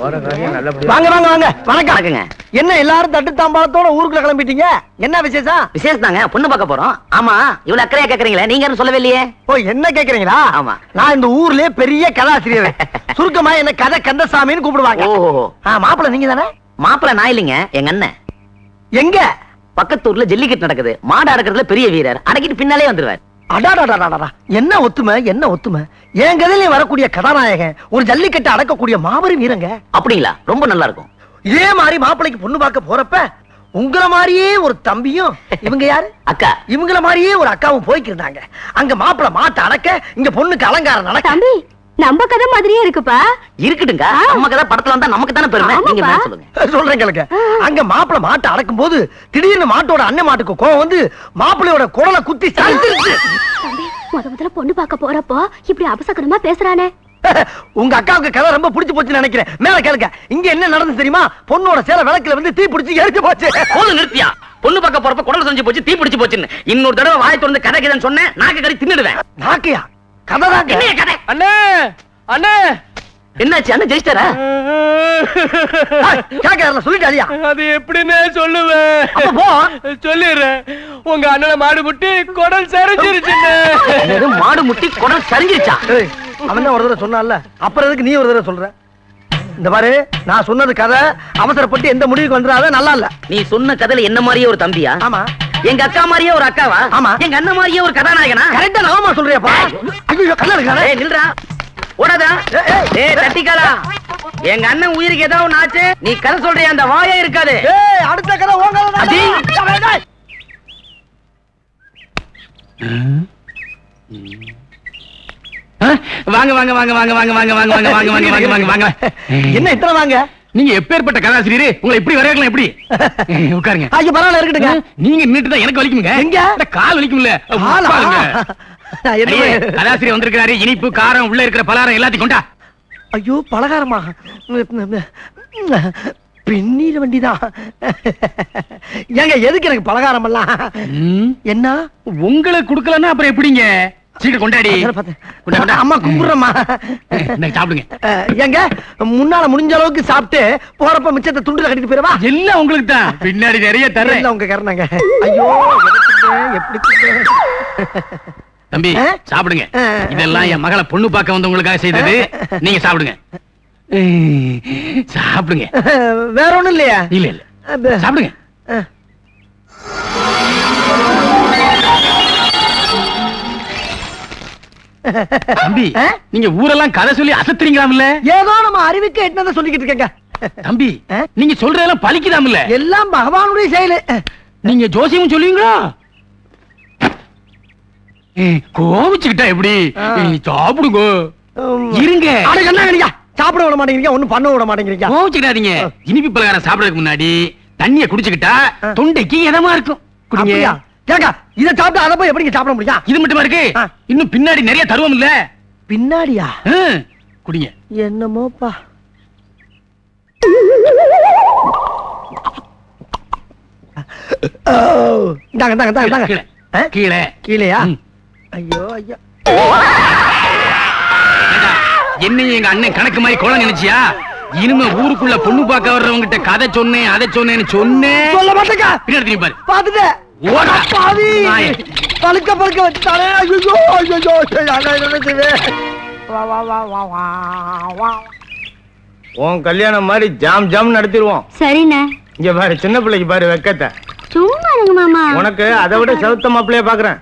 வாங்க வாங்க வாங்க வணக்கம். என்ன எல்லாரும் தட்டு தாம்பாளத்தோட ஊருக்குள்ள கிளம்பிட்டீங்க? என்ன விசேஷம்? விசேஷம் தாங்க, பொண்ணு பார்க்க போறோம். ஆமா, இவ்வளவு அக்கறையா கேக்குறீங்களே, நீங்க யாரும் சொல்லவே இல்லையே. ஓ, என்ன கேக்குறீங்களா? ஆமா, நான் இந்த ஊர்லயே பெரிய கதாசிரியர். சுருக்கமா என்ன கதை கந்தசாமின்னு கூப்பிடுவாங்க. மாப்பிள்ள நீங்க தானே? மாப்பிள்ள நான் இல்லைங்க, எங்க அண்ணன். எங்க? பக்கத்தூர்ல ஜல்லிக்கட்டு நடக்குது, மாடு அடக்கிறதுல பெரிய வீரர், அடக்கிட்டு பின்னாலே வந்துருவார். அடாடாடாடா, என்ன ஒத்துமை, என்ன ஒத்துமை. என் கதையில வரக்கூடிய கதாநாயகன் ஒரு ஜல்லிக்கட்டு அடக்கக்கூடிய மாபெரும் வீரங்க. அப்படிங்களா? ரொம்ப நல்லா இருக்கும். இதே மாதிரி மாப்பிள்ளைக்கு பொண்ணு பார்க்க போறப்ப உங்கள மாதிரியே ஒரு தம்பியும், இவங்க யாரு அக்கா, இவங்கள மாதிரியே ஒரு அக்காவும் போய்க்கிருந்தாங்க. அங்க மாப்பிள்ளை மாட்ட அடக்க, இங்க பொண்ணுக்கு அலங்காரம் நடக்க. தம்பி, நம்ம கதை மாதிரியே இருக்குப்பா. இருக்கட்டுங்க, நம்ம கதை படத்துல வந்தா நமக்கு தானே பெருமை. நீங்க என்ன சொல்லுங்க? சொல்றேன் கேளுங்க. அங்க மாப்பிள்ளை மாட்ட அடக்கும் போது திடீர்னு மாட்டோட அண்ணன் மாட்டுக்கு கோவம் வந்து மாப்பிள்ளையோட குடலை குத்தி சாய்ச்சிருச்சு. தம்பி, முதல்ல பொண்ணு பார்க்க போறப்போ இப்படி அபசகரமா பேசுறானே. உங்க அக்காவுக்கு கதை ரொம்ப பிடிச்சு போச்சுன்னு நினைக்கிறேன். மேல கேளுங்க. இங்க என்ன நடந்து தெரியுமா? பொண்ணோட சேலை விளக்குல வந்து தீ பிடிச்சு எரிஞ்சு போச்சு. போது நிறுத்தியா? பொண்ணு பார்க்க போறப்ப குடல் செஞ்சு போச்சு, தீ பிடிச்சு போச்சுன்னு இன்னொரு தடவை வாய் திறந்து கதை கதைன்னு சொன்னேன், நாக்கு கறி தின்னுடுவேன். நாக்கையா? கதை தான் கதை. அண்ணே அண்ணே, என்னாச்சு? அண்ணன் ஜெயிச்சிட்டாரா? கேட்கல சொல்லிட்டாலியா? அது எப்படின்னு சொல்லுவேன். சொல்லிடுறேன். உங்க அண்ணனை மாடு முட்டி குடல் சரிஞ்சிருச்சுன்னு. மாடு முட்டி குடல் சரிஞ்சிருச்சா? அவன் தான் ஒரு தடவை சொன்னான்ல, அப்புறம் எதுக்கு நீ ஒரு தடவை சொல்ற? இந்த பாரு, நான் சொன்னது கதை. அவசரப்பட்டு எந்த முடிவுக்கு வந்துடாத, நல்லா இல்ல. நீ சொன்ன கதையில என்ன மாதிரியே ஒரு தம்பியா? ஆமா. எங்க அக்கா மாதிரியே ஒரு அக்காவா? ஆமா. எங்க அண்ணன் மாதிரியே ஒரு கதாநாயகனா? கரெக்டா நாம சொல்றியாப்பா? ஐயோ, கல்ல இருக்கானே. நில்றா, ஓடாதா. ஏய் தட்டிக்காலா, எங்க அண்ணன் உயிருக்கு ஏதாவது ஒண்ணு ஆச்சு, நீ கதை சொல்றியா? அந்த வாயே இருக்காது. அடுத்த கதை உங்க வாங்க வாங்க வாங்க வாங்க வாங்க வாங்க வாங்க வாங்க வாங்க வாங்க வாங்க வாங்க வாங்க. என்ன இத்தனை வாங்க? நீங்க எப்பேற்பட்ட கதாசிரியரே, உங்களை எப்படி வரவேற்கலாம்? எப்படி உட்காருங்க. ஐயோ, பரவாயில்ல, இருக்கட்டுங்க. நீங்க நின்னுட்டு தான் எனக்கு வலிக்குங்க. எங்க? கால் வலிக்கும்ல. கதாசிரியர் வந்திருக்காரு. இனிப்பு காரம் உள்ள இருக்கிற பலகாரம் எல்லாத்தையும் கொண்டா. ஐயோ, பலகாரமா? பின்னீர் வண்டிதான். ஏங்க, எதுக்கு எனக்கு பலகாரம் எல்லாம்? என்ன உங்களுக்கு கொடுக்கலன்னா அப்புறம் எப்படிங்க? சீக்கிரம் கொண்டாடி. அம்மா கும்பிடுறமா. சாப்பிடுங்க. ஏங்க, முன்னால முடிஞ்ச அளவுக்கு சாப்பிட்டு போறப்ப மிச்சத்தை துண்டுல கட்டிட்டு போயிடவா? எல்லாம் உங்களுக்கு தான், பின்னாடி நிறைய தரேன். உங்க கரணங்க. ஐயோ, எப்படி தம்பி சாப்பிடுங்க. இதெல்லாம் என் மகளை பொண்ணு பார்க்க வந்து உங்களுக்காக செய்தது. நீங்க சாப்பிடுங்க. சாப்பிடுங்க. வேற ஒண்ணும் இல்லையா? இல்ல இல்ல, சாப்பிடுங்க. தம்பி, நீங்க ஊரெல்லாம் கதை சொல்லி அசத்துறீங்களாம்ல? ஏதோ நம்ம அறிவுக்கு எட்டனதை சொல்லிக்கிட்டு இருக்கேங்க. தம்பி, நீங்க சொல்றதெல்லாம் பலிக்குதாம்ல? எல்லாம் பகவானுடைய செயல். நீங்க ஜோசியம் சொல்லுவீங்களா? கோவிச்சுக்கிட்டா எப்படி? சாப்பிடுங்க. இருங்க. சாப்பிட விட மாட்டேங்கிறீங்க, ஒண்ணும் பண்ண விட மாட்டேங்கிறீங்க. கோவிச்சுக்கிட்டாதீங்க. இனிப்பு பலகாரம் சாப்பிடறதுக்கு முன்னாடி தண்ணிய குடிச்சுக்கிட்டா தொண்டைக்கு இதமா இருக்கும். குடிங்க. ஏங்க, இத சாப்பிட்டு அத போய் எப்படிங்க சாப்பிட முடியும்? இது மட்டுமா இருக்கு, இன்னும் பின்னாடி நிறைய தருவம் இல்ல. பின்னாடியா? குடிங்க. என்னமோப்பா. தாங்க தாங்க தாங்க தாங்க. கீழே கீழேயா? ஐயோ ஐயா. என்னையும் எங்க அண்ணன் கணக்கு மாதிரி கோலம் நினைச்சியா? இனிமே ஊருக்குள்ள பொண்ணு பார்க்க வர்றவங்கிட்ட கதை சொன்னேன், அதை சொன்னேன்னு சொன்னேன். சொல்ல மாட்டேங்க. பின்னாடி பாரு. பாத்துட்டேன். பழுக்க பழுக்க வச்சுட்டானே. ஐயோ ஐயோ. உன் கல்யாணம் மாதிரி ஜாம் ஜாம் நடத்திடுவோம். சரிண்ணே. இங்க பாரு, சின்ன பிள்ளைக்கு பாரு வெக்கத்தை. சும்மா இருங்க மாமா. உனக்கு அதை விட சவுத்த மாப்பிள்ளைய பாக்குறேன்.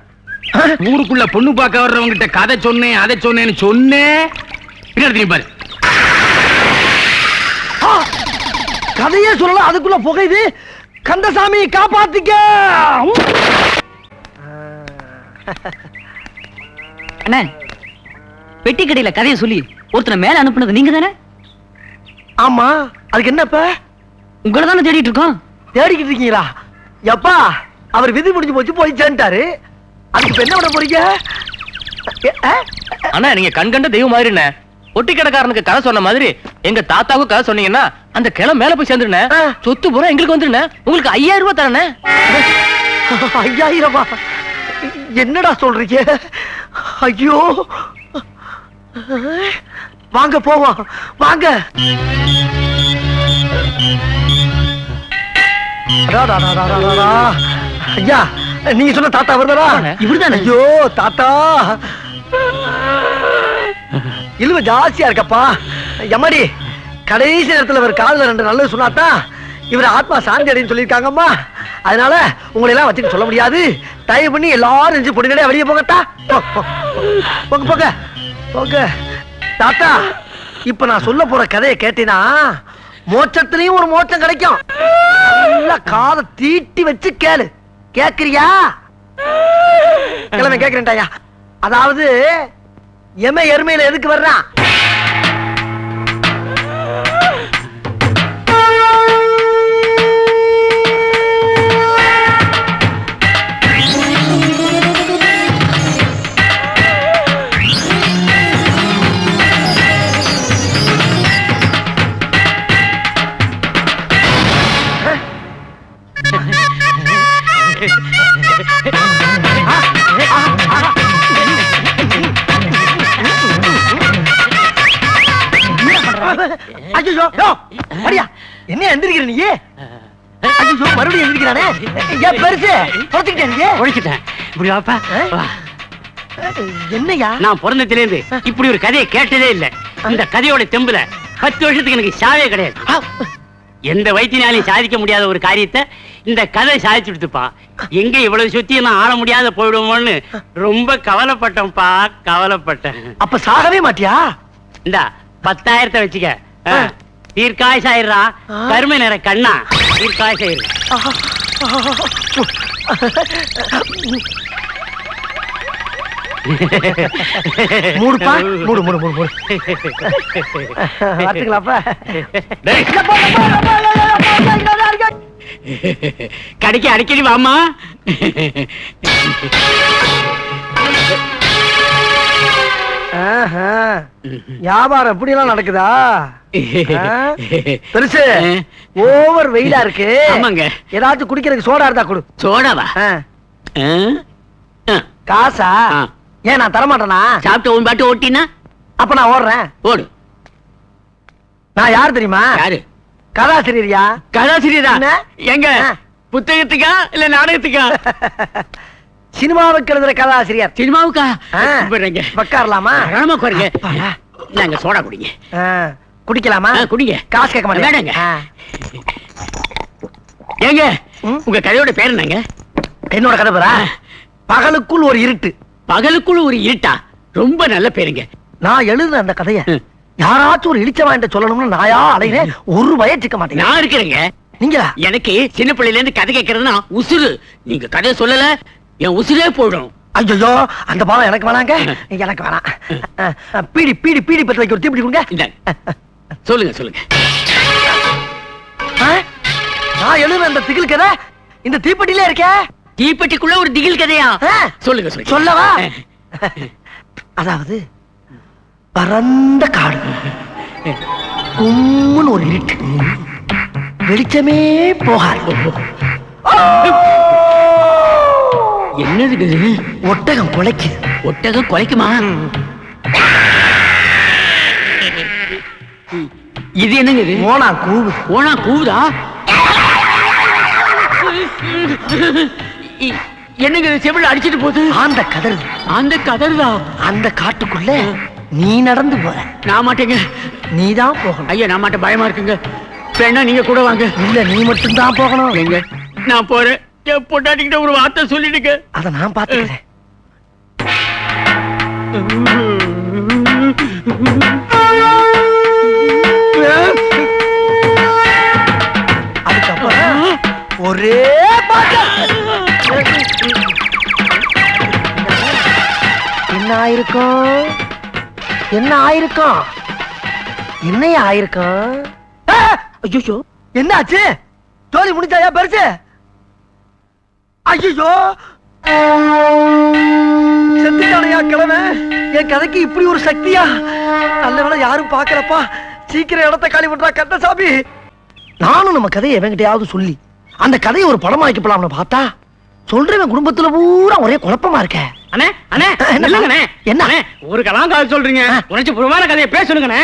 ஊருக்குள்ள பொண்ணு பார்க்க வர்றவங்கிட்ட கதை சொன்னேன், அதை சொன்னேன்னு சொன்னேன். பின்னாடி பாரு. கதையே சொல்லலாம், அதுக்குள்ள புகையுது. கந்தசாமி காப்பாத்திக்க. அண்ணே, பெட்டி கடையில கதையை சொல்லி ஒருத்தனை மேல அனுப்புனது நீங்க தானே? ஆமா. அதுக்கு என்னப்ப? உங்களை தானே தேடிட்டு இருக்கோம். தேடிக்கிட்டு இருக்கீங்களா? எப்பா, அவர் விதி முடிஞ்சு போச்சு, போய் சேர்ந்துட்டாரு. அதுக்கு என்ன பண்ண போறீங்க? அண்ணா, நீங்க கண்கண்ட தெய்வம் மாதிரி என்ன? ஒட்டி கடைக்காரனுக்கு கதை சொன்ன மாதிரி எங்க தாத்தாவுக்கு கதை சொன்னீங்கன்னா அந்த கிளை மேல போய் சேர்ந்துருனே. சொத்து பூரா எங்களுக்கு வந்துருனே. உங்களுக்கு 5000 ரூபாய் தரனே. 5000? என்னடா சொல்றீங்க? ஐயோ, வாங்க போவோம், வாங்க. ஐயா நீங்க சொன்ன தாத்தா வருதா? இவர்தானே? ஐயோ தாத்தா இழுவ ஜாஸ்தியா இருக்கப்பா. எம்மாடி கடைசி நேரத்துல இவர் காதுல 2 நல்லது சொன்னாதான் இவர் ஆத்மா சாந்தி அடைன்னு சொல்லியிருக்காங்கம்மா. அதனால உங்களை எல்லாம் வச்சுட்டு சொல்ல முடியாது. தயவு பண்ணி எல்லாரும் நெஞ்சு பொடிநடையா வெளியே போகட்டா. போங்க போங்க போங்க. தாத்தா இப்ப நான் சொல்ல போற கதையை கேட்டீங்கன்னா மோட்சத்திலையும் ஒரு மோட்சம் கிடைக்கும். நல்லா காதை தீட்டி வச்சு கேளு. கேக்குறியா? கிழமை கேக்குறேன்டாயா. அதாவது எருமையில எதுக்கு வர்றான்? என்ன எந்திரிக்கிற நீ? ஐயோ மறுபடியும் எந்திரிக்கிறானே. ஏன் பெருசு பொறுத்துக்கிட்டேன் நீ? ஒழிச்சிட்டேன். இப்படி வாப்பா. என்னையா? நான் பிறந்ததிலிருந்து இப்படி ஒரு கதையை கேட்டதே இல்ல. இந்த கதையோட தெம்புல 10 வருஷத்துக்கு எனக்கு சாவே கிடையாது. எந்த வைத்தியனாலையும் சாதிக்க முடியாத ஒரு காரியத்தை இந்த கதை சாதிச்சுடுப்பா. எங்க இவ்வளவு சுத்தி நான் ஆள முடியாத போயிடுவோம்னு ரொம்ப கவலைப்பட்டேன்ப்பா, கவலைப்பட்டேன். அப்ப சாகவே மாட்டியா? இந்த 10,000 வச்சுக்க. தீர்க்காயசாயிரா கருமை நிற கண்ணா தீர்க்காயசாயிரு. மூடுப்பா மூடு மூடு மூடு மூடு. பார்த்துக்கலாப்பா. கடைக்கு அடிக்கடி வாமா. வியாபாரம் எப்படி எல்லாம் நடக்குதா? பெருசு ஓவர் வெயிலா இருக்கு. ஆமாங்க. ஏதாச்சும் குடிக்கிறதுக்கு சோடா இருந்தா கொடு. சோடாவா? காசா? ஏன் நான் தரமாட்டேனா? சாப்பிட்டு உன் பாட்டு ஓட்டினா அப்ப நான் ஓடுறேன். ஓடு. நான் யார் தெரியுமா? யாரு? கதாசிரியரியா? கதாசிரியரா? எங்க புத்தகத்துக்கா இல்ல நாடகத்துக்கா? சினிமாவுக்கு எழுதுற கதாசிரியர். சினிமாவுக்கா? உட்காரலாமா? ராமா குறைங்க. நாங்க சோடா குடிங்க. குடிக்கலாமா? குடிங்க. காசு கேட்க மாட்டேங்க. ஏங்க உங்க கதையோட பேர் என்னங்க? என்னோட கதை பேரா? பகலுக்குள் ஒரு இருட்டு. பகலுக்குள் ஒரு இருட்டா? ரொம்ப நல்ல பேருங்க. நான் எழுதுன அந்த கதைய யாராச்சும் ஒரு இழிச்சவாண்ட சொல்லணும்னு நாயா அலைகிறேன். ஒரு வயச்சுக்க மாட்டேங்க. நான் இருக்கிறேங்க. நீங்களா? எனக்கு சின்ன பிள்ளையில இருந்து கதை கேட்கறதுன்னா உசுறு. நீங்க கதையை சொல்லல என் உசுரே போயிடும். ஐயோ அந்த பாவம் எனக்கு வேணாங்க. எனக்கு வேணாம். பீடி பீடி பீடி பத்த வைக்க ஒரு தீப்பிடி கொடுங்க. சொல்லுங்க சொல்லுங்க. நான் எழுதுன அந்த திகில் கதை இந்த தீப்பெட்டியில இருக்க. தீப்பெட்டிக்குள்ள ஒரு திகில் கதையா? சொல்லுங்க சொல்லுங்க. சொல்லவா? அதாவது பரந்த காடு, கும்முன்னு ஒரு இருட்டு, வெளிச்சமே போகாது. என்னது? ஒட்டகம் குலைக்கு. ஒட்டகம் குலைக்குமா? இது என்னங்க? இது ஓனா கூவு. ஓனா கூவுதா? என்னங்க செவில அடிச்சிட்டு போகுது? அந்த கதறுது. அந்த கதறுதா? அந்த காட்டுக்குள்ள நீ நடந்து போற. நான் மாட்டேங்க. நீதான் போகணும். ஐயா நான் மாட்டேன், பயமா இருக்குங்க. வேணா நீங்க கூட வாங்க. இல்ல நீ மட்டும் தான் போகணும். எங்க? நான் போறேன். என் பொண்டாட்டிக்கிட்ட ஒரு வார்த்தை சொல்லிடுங்க. அத நான் பாத்துக்கிறேன். அதுக்கப்புறம் ஒரே பாட்டு. என்ன ஆயிருக்கும்? என்ன ஆயிருக்கும்? என்னைய ஆயிருக்கும்? ஐயோ என்ன ஆச்சு? ஜோலி முடிஞ்சாயா பெருசு? ஐயோ செத்துட்டானையா கிழமை? என் கதைக்கு இப்படி ஒரு சக்தியா? நல்ல வேளை யாரும் பாக்கலப்பா. சீக்கிரம் இடத்த காலி பண்றா கந்தசாமி. நானும் நம்ம கதையை எவங்கிட்டயாவது சொல்லி அந்த கதையை ஒரு படமா வைக்கப்படலாம்னு பார்த்தா சொல்றவன் குடும்பத்துல பூரா ஒரே குழப்பமா இருக்க. அண்ணே அண்ணே இல்லங்கண்ணே. என்ன ஒரு கலாங்கால் சொல்றீங்க? உனக்கு புறமான கதையை பேசணுங்கண்ணே.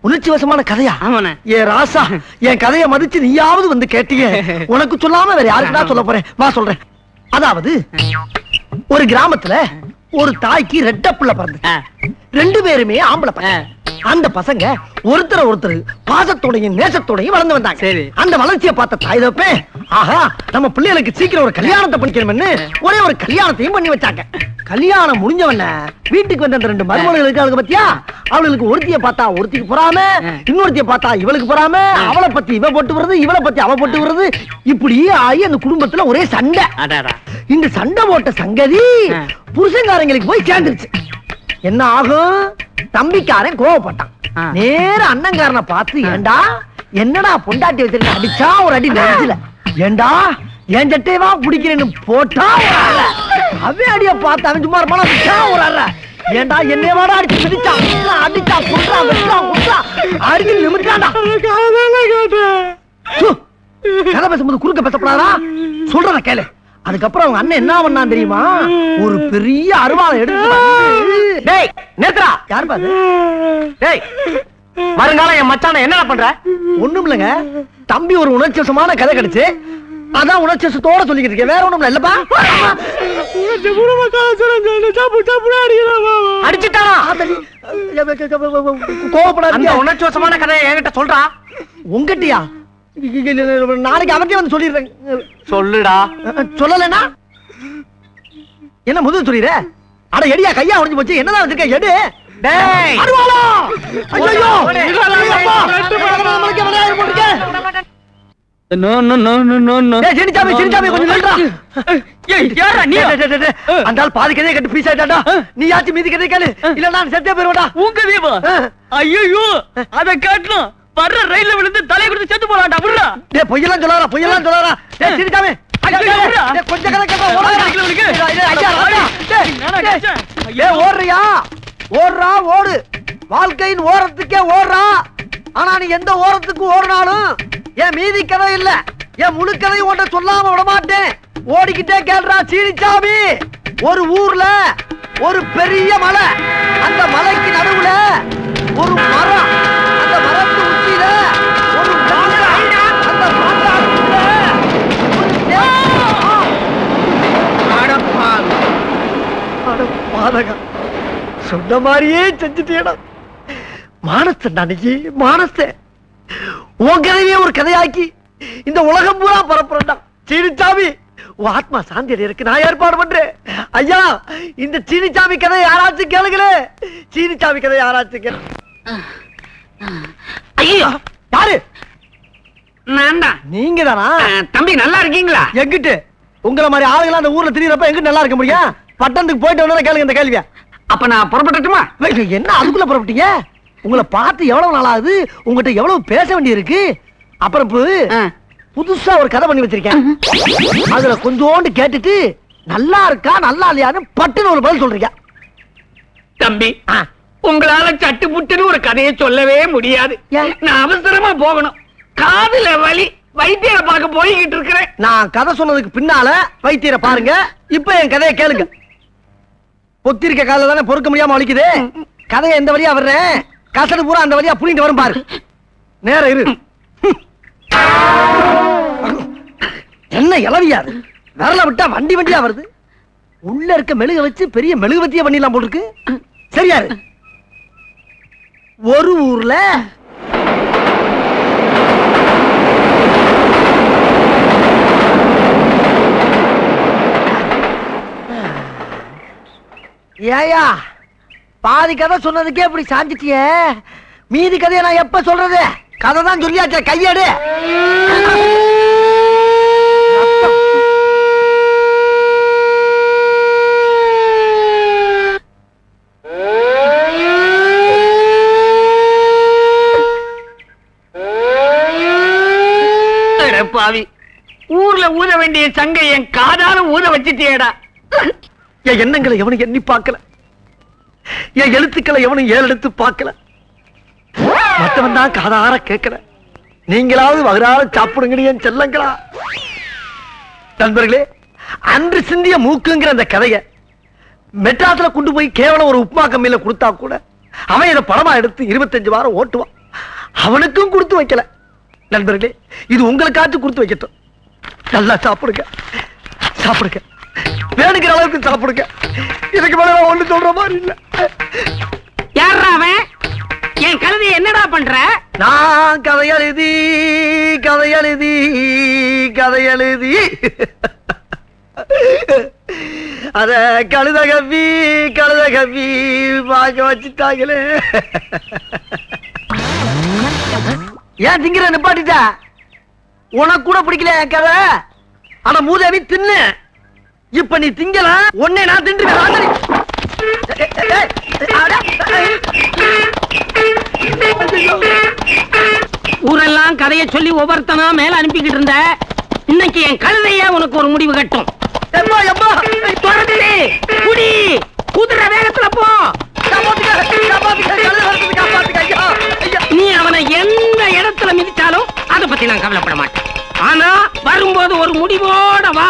உணர்ச்சி வசமான கதையா? ஆமாண்ணே. ஏ ராசா, என் கதையை மதிச்சு நீயாவது வந்து கேட்டீங்க. உனக்கு சொல்லாம வேற யாருக்கு தான் சொல்ல போறேன்? வா சொல்றேன். அதாவது ஒரு கிராமத்துல ஒரு தாய்க்கு ரெட்ட பிள்ளை பிறந்து, ரெண்டு பேருமே ஆம்பளை பையன். அந்த பசங்க ஒருத்தர் பாசத்தோடையும் நேசத்தோடையும் வளர்ந்து வந்தாங்க. சரி. அந்த வளர்ச்சியை பார்த்த தாய் தப்பேன், ஆஹா நம்ம பிள்ளைகளுக்கு சீக்கிரம் ஒரு கல்யாணத்தை பண்ணிக்கணும்னு ஒரே ஒரு கல்யாணத்தையும் பண்ணி வச்சாங்க. கல்யாணம் முடிஞ்சவன வீட்டுக்கு வந்த அந்த ரெண்டு மருமகள் இருக்காங்க பத்தியா, அவளுக்கு ஒருத்திய பார்த்தா ஒருத்திக்கு பொறாம, இன்னொருத்திய பார்த்தா இவளுக்கு பொறாம, அவளை பத்தி இவ போட்டு வருது, இவளை பத்தி அவ போட்டு வருது. இப்படியே ஆகி அந்த குடும்பத்துல ஒரே சண்டை. இந்த சண்டை போட்ட சங்கதி புருஷங்காரங்களுக்கு போய் சேர்ந்துருச்சு. என்ன ஆகும்? தம்பிக்காரன் கோவப்பட்டான். நேர அண்ணங்காரனை பார்த்து, ஏண்டா என்னடா பொண்டாட்டி வச்சிருக்க, அடிச்சா ஒரு அடி நெஞ்சில, ஏண்டா என் சட்டையவா பிடிக்கிறேன்னு போட்டா அவன் அடிய பார்த்து அவன் சும்மா இருப்பானா ஒரு அற, ஏண்டா என்னையவாடா அடிச்சு மிதிச்சான், அடிச்சா குன்றா வெட்டா குன்றா அடிச்சு நிமிட்டாண்டா. கதை பேசும்போது குறுக்க பேசப்படாதா, சொல்றத கேளு. அதுக்கப்புறம் அவங்க அண்ணன் என்ன பண்ணான் தெரியுமா? ஒரு பெரிய அருவாளை எடுத்து, டேய் நேத்ரா, யாரு பாரு, டேய் வருங்காலம் என் மச்சான என்ன பண்ற? ஒண்ணும் இல்லங்க, தம்பி ஒரு உணர்ச்சிவசமான கதை கிடைச்சு, அதான் உணர்ச்சிவசத்தோட சொல்லிக்கிட்டு இருக்கேன், வேற ஒண்ணும் இல்லப்பா. அடிச்சுட்டானா? கோவப்படாத, உணர்ச்சிவசமான கதையை என்கிட்ட சொல்றா. உங்கட்டியா? நாளைக்கு அவர்கிட்ட வந்து சொல்லிடுறேன். சொல்லுடா. சொல்லலன்னா என்ன முதல் சொல்லிடுற? அட எடியா, கையா உடைஞ்சு போச்சு, என்னதான் வச்சிருக்க? எடு. டேய் அருவாளா, ஐயோ அந்த பாதி கதையை கட்டு பீஸ் ஆயிட்டாடா. நீ யாச்சும் மீதி கதை கேளு, இல்ல நான் செத்தே போயிருவேடா. உங்க வீவா? ஐயோ, அத காட்டணும். வர்ற ரயில்ல விழுந்து தலை கொடுத்து செத்து போறான்டா. விடுடா. டேய் பொய்யெல்லாம் சொல்லாதடா, பொய்யெல்லாம் சொல்லாதடா. டேய் சிரிக்காம. டேய் கொஞ்ச கதை கேட்டா ஓடுடா. டேய் ஓடுறியா? ஓடுறா ஓடு. வாழ்க்கையின் ஓரத்துக்கே ஓடுறா. ஆனா நீ எந்த ஓரத்துக்கு ஓடுனாலும் என் மீதி கதை இல்ல, என் முழு கதை ஓட்ட சொல்லாம விட மாட்டேன். ஓடிக்கிட்டே கேள்றா சீனிச்சாமி. ஒரு ஊர்ல ஒரு பெரிய மலை, அந்த மலைக்கு நடுவுல ஒரு மரம், அந்த மரத்து உச்சியில ஒரு மாங்காய், அந்த மாங்காய்க்குள்ள ஒரு சொன்ன மாதிரியே செஞ்சுட்டேடா. மானஸ்த அன்னைக்கு மானஸ்த உன் கதையே ஒரு கதையாக்கி இந்த உலகம் பூரா பரப்புறா. சீனிச்சாமி, உன் ஆத்மா சாந்தி அடையறதுக்கு நான் ஏற்பாடு பண்றேன். ஐயா, இந்த சீனிச்சாமி கதை யாராச்சும் கேளுங்களே. சீனிச்சாமி கதை யாராச்சும் கேளு. ஐயோ, யாரு? நான் தான். நீங்க தானா? தம்பி நல்லா இருக்கீங்களா? எங்கிட்டு உங்களை மாதிரி ஆளுங்களா அந்த ஊர்ல திரியறப்ப எங்கிட்டு நல்லா இருக்க முடியும்? பட்டணத்துக்கு போயிட்டு வந்தா கேளுங்க இந்த கேள்வியா. அப்ப நான் புறப்பட்டுமா? என்ன அதுக்குள்ள புறப்பட்டீங்க? உங்களை பார்த்து எவ்வளவு நாள் ஆகுது, உங்ககிட்ட எவ்வளவு பேச வேண்டி இருக்கு. அப்புறம் புதுசா ஒரு கதை பண்ணி வச்சிருக்கேன். அதுல கொஞ்சோண்டு கேட்டுட்டு நல்லா இருக்கா நல்லா இல்லையான்னு பட்டுன்னு ஒரு பதில் சொல்றீங்க. தம்பி, உங்களால சட்டு புட்டுன்னு ஒரு கதையை சொல்லவே முடியாது. நான் அவசரமா போகணும். காதுல வலி, வைத்தியரை பார்க்க போய்கிட்டு இருக்கிறேன். நான் கதை சொன்னதுக்கு பின்னால வைத்தியரை பாருங்க. இப்ப என் கதையை கேளுங்க. பொத்திருக்க கால தானே பொறுக்க முடியாம வலிக்குது. கதையை எந்த வழியா வர்றேன், கசடு பூரா அந்த வழியா புளிந்து வரும் பாரு. நேரம் இரு. என்ன இளவியாது, விரல விட்டா வண்டி வண்டியா வருது. உள்ள இருக்க மெழுக வச்சு பெரிய மெழுகுவத்திய பண்ணிடலாம் போட்டுருக்கு. சரியாரு. ஒரு ஊர்ல ஏயா பாதி கதை சொன்னதுக்கே இப்படி சாஞ்சிட்டிய, மீதி கதையை நான் எப்ப சொல்றது? கதை தான் சொல்லியாச்சே, கையேடு. பாவி, ஊர்ல ஊத வேண்டிய சங்கை என் காதால ஊத வச்சிட்டேடா. என் எண்ணங்களை எவனும் எண்ணி பார்க்கல, என் எழுத்துக்களை எவனும் ஏறெடுத்து பார்க்கல. மற்றவன் தான் காதார கேட்கல. நீங்களாவது வகுறார சாப்பிடுங்க என் செல்லங்களா. நண்பர்களே, அன்று சிந்திய மூக்குங்கிற அந்த கதைய மெட்ராஸ்ல கொண்டு போய் கேவலம் ஒரு உப்மா கம்மியில கொடுத்தா கூட அவன் இதை படமா எடுத்து 25 வாரம் ஓட்டுவான். அவனுக்கும் கொடுத்து வைக்கல. நண்பர்களே, இது உங்களுக்காச்சும் கொடுத்து வைக்கட்டும். நல்லா சாப்பிடுங்க, சாப்பிடுங்க, வேணுங்கிற அளவுக்கு சாப்பிடுங்க. இதுக்கு மேல நான் ஒண்ணு சொல்ற மாதிரி இல்ல. யாரா அவன்? என் கழுதை என்னடா பண்ற? நான் கதை எழுதி கதை எழுதி கதை எழுதி அத கழுத கவி வாங்க வச்சுட்டாங்களே. ஏன் திங்கிற நிப்பாட்டிட்ட? உனக்கு கூட பிடிக்கல என் கதை. ஆனா மூதேவி தின்னு. இப்ப நீ திங்கல, உன்னை நான் தின்றுவேன். ஊரெல்லாம் கதைய சொல்லி ஒவ்வொருத்தனா மேல அனுப்பிக்கிட்டு இருந்த. இன்னைக்கு என் கழுதைய உனக்கு ஒரு முடிவு கட்டும். குடி, குதிரை வேகத்துல போ. நீ அவனை எந்த இடத்துல மிதிச்சாலும் அதை பத்தி நான் கவலைப்பட மாட்டேன். ஆனா வரும்போது ஒரு முடிவோட வா.